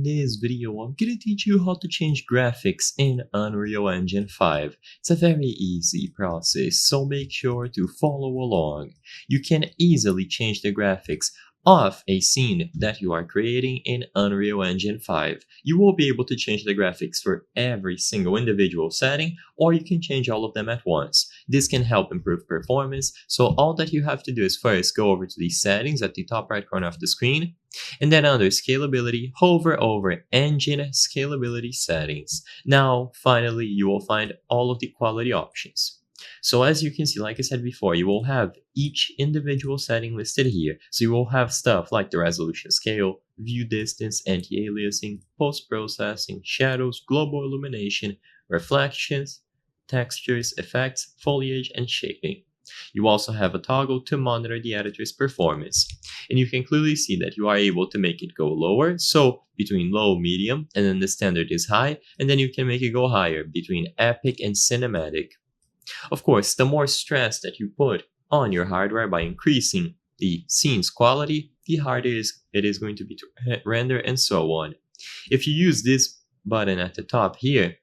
In this video, I'm gonna teach you how to change graphics in Unreal Engine 5. It's a very easy process, so make sure to follow along. You can easily change the graphics of a scene that you are creating in Unreal Engine 5. You will be able to change the graphics for every single individual setting, or you can change all of them at once. This can help improve performance, so all that you have to do is first go over to these settings at the top right corner of the screen, and then under Scalability, hover over Engine Scalability Settings. Now, finally, you will find all of the quality options. So as you can see, like I said before, you will have each individual setting listed here. So you will have stuff like the resolution scale, view distance, anti-aliasing, post-processing, shadows, global illumination, reflections, textures, effects, foliage, and shading. You also have a toggle to monitor the editor's performance. And you can clearly see that you are able to make it go lower, so between low, medium, and then the standard is high, and then you can make it go higher between epic and cinematic. Of course, the more stress that you put on your hardware by increasing the scene's quality, the harder it is going to be to render and so on. If you use this button at the top here,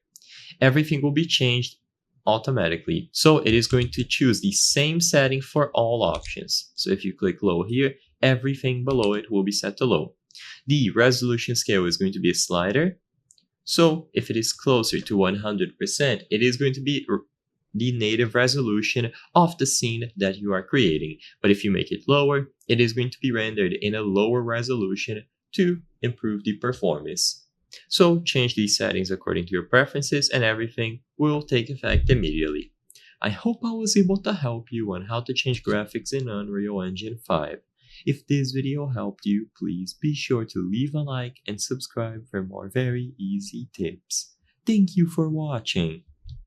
everything will be changed automatically. So it is going to choose the same setting for all options. So if you click low here, everything below it will be set to low. The resolution scale is going to be a slider. So if it is closer to 100%, it is going to be the native resolution of the scene that you are creating. But if you make it lower, it is going to be rendered in a lower resolution to improve the performance. So change these settings according to your preferences and everything will take effect immediately. I hope I was able to help you on how to change graphics in Unreal Engine 5. If this video helped you, please be sure to leave a like and subscribe for more very easy tips. Thank you for watching.